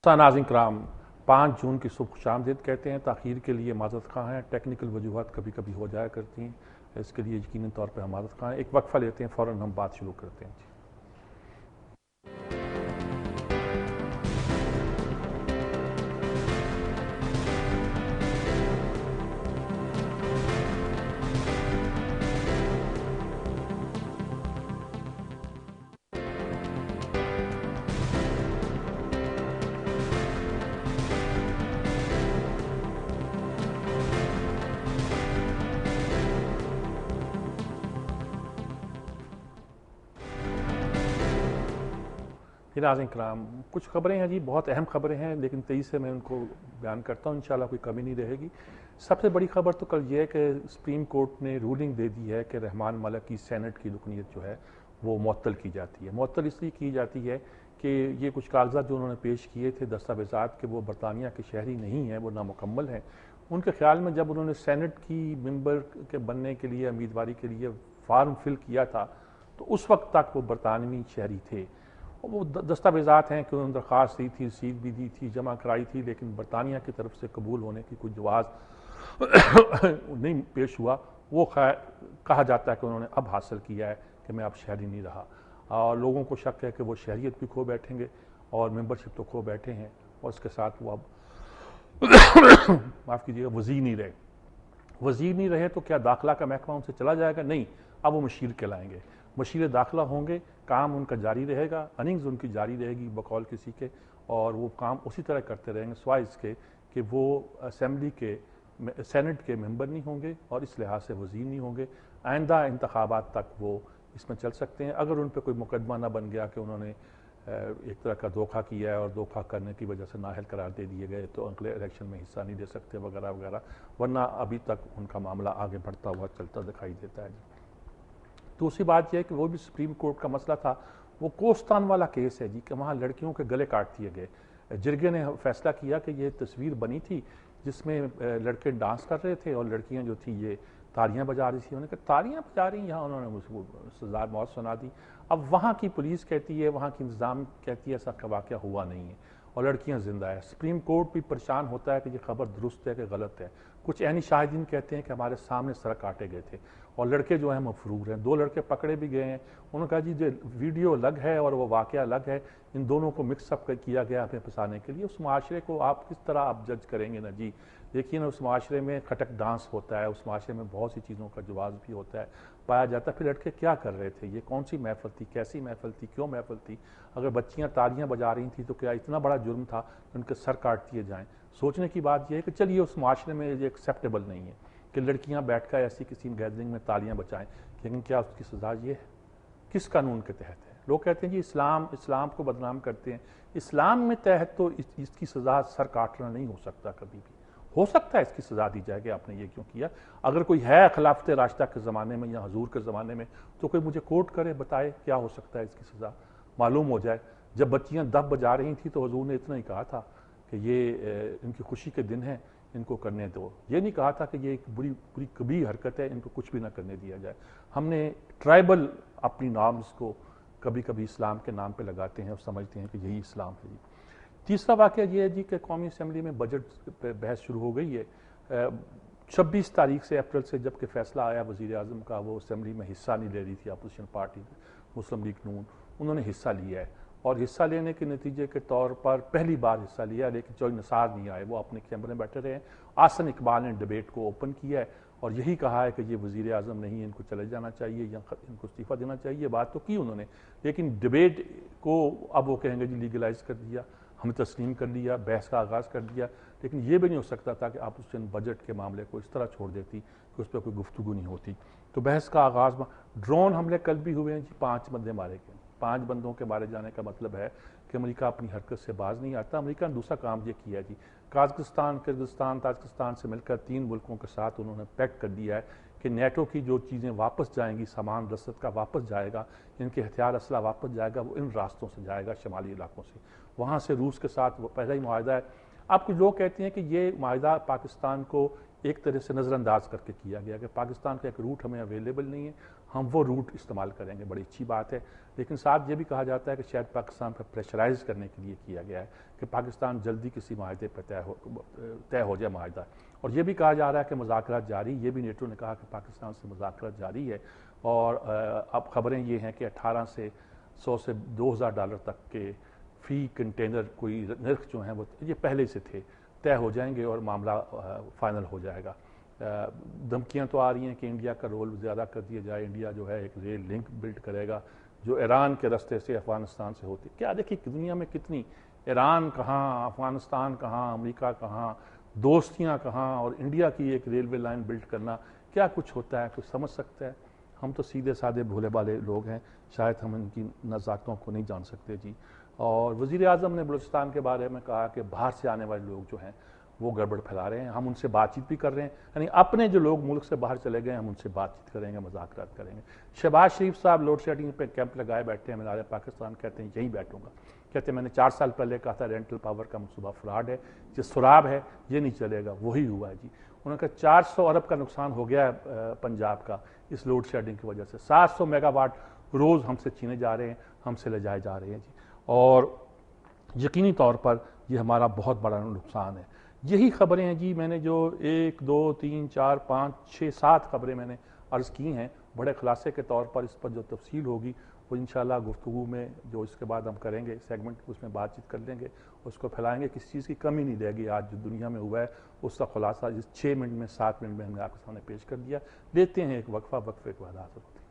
دوستان ناظرین کرام، 5 جون کی صبح خوش آمدید کہتے ہیں. تاخیر کے لیے معذرت خواہ ہیں، ٹیکنیکل وجوہات کبھی کبھی ہو جایا کرتی ہیں، اس کے لیے یقیناً طور پہ ہم معذرت خواہ ہیں. ایک وقفہ لیتے ہیں، فوراً ہم بات شروع کرتے ہیں. ناظرین کرام، کچھ خبریں ہیں جی، بہت اہم خبریں ہیں، لیکن تیزی سے میں ان کو بیان کرتا ہوں، انشاءاللہ کوئی کمی نہیں رہے گی. سب سے بڑی خبر تو کل یہ ہے کہ سپریم کورٹ نے رولنگ دے دی ہے کہ رحمان ملک کی سینٹ کی رکنیت جو ہے وہ معطل کی جاتی ہے. معطل اس لیے کی جاتی ہے کہ یہ کچھ کاغذات جو انہوں نے پیش کیے تھے، دستاویزات، کہ وہ برطانیہ کے شہری نہیں ہیں، وہ نامکمل ہیں. ان کے خیال میں جب انہوں نے سینٹ کی ممبر کے بننے کے لیے، امیدواری کے لیے فارم فل کیا تھا، تو اس وقت تک وہ برطانوی شہری تھے. وہ دستاویزات ہیں کہ انہوں نے درخواست دی تھی، رسید بھی دی تھی، جمع کرائی تھی، لیکن برطانیہ کی طرف سے قبول ہونے کی کوئی جواز نہیں پیش ہوا. وہ کہا جاتا ہے کہ انہوں نے اب حاصل کیا ہے کہ میں اب شہری نہیں رہا، اور لوگوں کو شک ہے کہ وہ شہریت بھی کھو بیٹھیں گے اور ممبرشپ تو کھو بیٹھے ہیں، اور اس کے ساتھ وہ اب معاف کیجیے گا، وزیر نہیں رہے. وزیر نہیں رہے تو کیا داخلہ کا محکمہ ان سے چلا جائے گا؟ نہیں، اب وہ مشیر کہلائیں گے. مشیر داخلہ ہوں گے، کام ان کا جاری رہے گا، ارننگز ان کی جاری رہے گی بقول کسی کے، اور وہ کام اسی طرح کرتے رہیں گے، سوائے اس کے کہ وہ اسمبلی کے سینٹ کے ممبر نہیں ہوں گے اور اس لحاظ سے وزیر نہیں ہوں گے. آئندہ انتخابات تک وہ اس میں چل سکتے ہیں. اگر ان پہ کوئی مقدمہ نہ بن گیا کہ انہوں نے ایک طرح کا دھوکہ کیا ہے اور دھوکہ کرنے کی وجہ سے نااہل قرار دے دیے گئے تو اگلے الیکشن میں حصہ نہیں دے سکتے وغیرہ وغیرہ، ورنہ ابھی تک ان کا معاملہ آگے بڑھتا ہوا چلتا دکھائی دیتا ہے. دوسری بات یہ ہے کہ وہ بھی سپریم کورٹ کا مسئلہ تھا، وہ کوستان والا کیس ہے جی، کہ وہاں لڑکیوں کے گلے کاٹ دیے گئے. جرگے نے فیصلہ کیا کہ یہ تصویر بنی تھی جس میں لڑکے ڈانس کر رہے تھے اور لڑکیاں جو تھیں یہ تالیاں بجا رہی تھیں. انہوں نے کہا تالیاں بجا رہی ہیں، یہاں انہوں نے سزا موت سنا دی. اب وہاں کی پولیس کہتی ہے، وہاں کی انتظام کہتی ہے ایسا کا واقعہ ہوا نہیں ہے اور لڑکیاں زندہ ہے. سپریم کورٹ بھی پریشان ہوتا ہے کہ یہ خبر درست ہے کہ غلط ہے. کچھ عینی شاہدین کہتے ہیں کہ ہمارے سامنے سر کاٹے گئے تھے اور لڑکے جو ہیں مفرور ہیں. 2 لڑکے پکڑے بھی گئے ہیں. انہوں نے کہا جی جو ویڈیو الگ ہے اور وہ واقعہ الگ ہے، ان دونوں کو مکس اپ کیا گیا ہمیں پھنسانے کے لیے. اس معاشرے کو آپ کس طرح آپ جج کریں گے نا جی؟ دیکھیے نا، اس معاشرے میں کھٹک ڈانس ہوتا ہے، اس معاشرے میں بہت سی چیزوں کا جواز بھی ہوتا ہے، پایا جاتا ہے. پھر لڑکے کیا کر رہے تھے، یہ کون سی محفل تھی، کیسی محفل تھی، کیوں محفل تھی؟ اگر بچیاں تالیاں بجا رہی تھیں تو کیا اتنا بڑا جرم تھا کہ ان کے سر کاٹ دیے جائیں؟ سوچنے کی بات یہ ہے کہ چلیے اس معاشرے میں یہ ایکسیپٹیبل نہیں ہے کہ لڑکیاں بیٹھ کر ایسی کسی گیدرنگ میں تالیاں بجائیں، لیکن کیا اس کی سزا یہ ہے؟ کس قانون کے تحت ہے؟ لوگ کہتے ہیں جی اسلام کو بدنام کرتے ہیں. اسلام میں تحت تو اس کی سزا سر کاٹنا نہیں ہو سکتا. کبھی بھی ہو سکتا ہے اس کی سزا دی جائے کہ آپ نے یہ کیوں کیا. اگر کوئی ہے خلافت راشدہ کے زمانے میں یا حضور کے زمانے میں تو کوئی مجھے کوٹ کرے، بتائے کیا ہو سکتا ہے اس کی سزا، معلوم ہو جائے. جب بچیاں دف بجا رہی تھیں تو حضور نے اتنا ہی کہا تھا کہ یہ ان کی خوشی کے دن ہیں، ان کو کرنے دو. یہ نہیں کہا تھا کہ یہ ایک بری کبھی حرکت ہے، ان کو کچھ بھی نہ کرنے دیا جائے. ہم نے ٹرائبل اپنی نارمز کو کبھی کبھی اسلام کے نام پہ لگاتے ہیں اور سمجھتے ہیں کہ یہی اسلام ہے. تیسرا واقعہ یہ ہے جی کہ قومی اسمبلی میں بجٹ پہ بحث شروع ہو گئی ہے. 26 تاریخ سے اپریل سے جب کہ فیصلہ آیا وزیر اعظم کا، وہ اسمبلی میں حصہ نہیں لے رہی تھی اپوزیشن پارٹی مسلم لیگ نون، انہوں نے حصہ لیا ہے اور حصہ لینے کے نتیجے کے طور پر پہلی بار حصہ لیا، لیکن جو نصار نہیں آئے وہ اپنے کیمرے میں بیٹھے رہے. آسن اقبال نے ڈیبیٹ کو اوپن کیا ہے اور یہی کہا ہے کہ یہ وزیر اعظم نہیں، ان کو چلے جانا چاہیے یا ان کو استعفیٰ دینا چاہیے. یہ بات تو کی انہوں نے، لیکن ڈیبیٹ کو اب وہ کہیں گے جی لیگلائز کر دیا، ہم تسلیم کر لیا، بحث کا آغاز کر دیا. لیکن یہ بھی نہیں ہو سکتا تھا کہ اپوزیشن بجٹ کے معاملے کو اس طرح چھوڑ دیتی کہ اس پہ کوئی گفتگو نہیں ہوتی. تو بحث کا آغاز ڈرون حملے کل بھی ہوئے ہیں جی، 5 بندے مارے گئے. 5 بندوں کے مارے جانے کا مطلب ہے کہ امریکہ اپنی حرکت سے باز نہیں آتا. امریکہ نے دوسرا کام یہ کیا جی، قازقستان، کرغزستان، تاجکستان سے مل کر 3 ملکوں کے ساتھ انہوں نے پیکٹ کر دیا ہے کہ نیٹو کی جو چیزیں واپس جائیں گی، سامان رسد کا واپس جائے گا، ان کے ہتھیار اسلحہ واپس جائے گا، وہ ان راستوں سے جائے گا، شمالی علاقوں سے. وہاں سے روس کے ساتھ وہ پہلا ہی معاہدہ ہے. اب کچھ لوگ کہتے ہیں کہ یہ معاہدہ پاکستان کو ایک طرح سے نظر انداز کر کے کیا گیا کہ پاکستان کا ایک روٹ ہمیں اویلیبل نہیں ہے، ہم وہ روٹ استعمال کریں گے، بڑی اچھی بات ہے، لیکن ساتھ یہ بھی کہا جاتا ہے کہ شاید پاکستان پر پریشرائز کرنے کے لیے کیا گیا ہے کہ پاکستان جلدی کسی معاہدے پر طے ہو جائے معاہدہ، اور یہ بھی کہا جا رہا ہے کہ مذاکرات جاری، یہ بھی نیٹو نے کہا کہ پاکستان سے مذاکرات جاری ہے، اور اب خبریں یہ ہیں کہ 1800 سے $2000 تک کے فی کنٹینر کوئی نرخ جو ہیں وہ یہ پہلے سے تھے، طے ہو جائیں گے اور معاملہ فائنل ہو جائے گا۔ دھمکیاں تو آ رہی ہیں کہ انڈیا کا رول زیادہ کر دیا جائے، انڈیا جو ہے ایک ریل لنک بلڈ کرے گا جو ایران کے راستے سے افغانستان سے ہوتی ہے۔ کیا دیکھیے دنیا میں کتنی، ایران کہاں، افغانستان کہاں، امریکہ کہاں، دوستیاں کہاں، اور انڈیا کی ایک ریلوے لائن بلڈ کرنا، کیا کچھ ہوتا ہے، کچھ سمجھ سکتا ہے؟ ہم تو سیدھے سادے بھولے بالے لوگ ہیں، شاید ہم ان کی نزاکتوں کو نہیں جان سکتے جی۔ اور وزیر اعظم نے بلوچستان کے بارے میں کہا کہ باہر سے آنے والے لوگ جو ہیں وہ گڑبڑ پھیلا رہے ہیں، ہم ان سے بات چیت بھی کر رہے ہیں، یعنی اپنے جو لوگ ملک سے باہر چلے گئے ہم ان سے بات چیت کریں گے، مذاکرات کریں گے۔ شہباز شریف صاحب لوڈ شیڈنگ پہ کیمپ لگائے بیٹھے ہیں مینار پاکستان، کہتے ہیں یہی بیٹھوں گا، کہتے ہیں میں نے 4 سال پہلے کہا تھا رینٹل پاور کا منصوبہ فراڈ ہے، یہ سراب ہے، یہ نہیں چلے گا، وہی ہوا ہے جی۔ انہوں نے کہا 400 ارب کا نقصان ہو گیا ہے پنجاب کا اس لوڈ شیڈنگ کی وجہ سے، 700 میگا واٹ روز ہم سے چھینے جا رہے ہیں، ہم سے لے جائے جا رہے ہیں جی، اور یقینی طور پر یہ ہمارا بہت بڑا نقصان ہے۔ یہی خبریں ہیں جی، میں نے جو 1 2 3 4 5 6 7 خبریں میں نے عرض کی ہیں بڑے خلاصے کے طور پر، اس پر جو تفصیل ہوگی وہ انشاءاللہ گفتگو میں جو اس کے بعد ہم کریں گے سیگمنٹ، اس میں بات چیت کر لیں گے، اس کو پھیلائیں گے، کسی چیز کی کمی نہیں رہے گی۔ آج جو دنیا میں ہوا ہے اس کا خلاصہ اس 6 منٹ میں 7 منٹ میں ہم نے آپ کے سامنے پیش کر دیا۔ لیتے ہیں ایک وقفہ، وقفے کے بعد حاضر ہوتے ہیں۔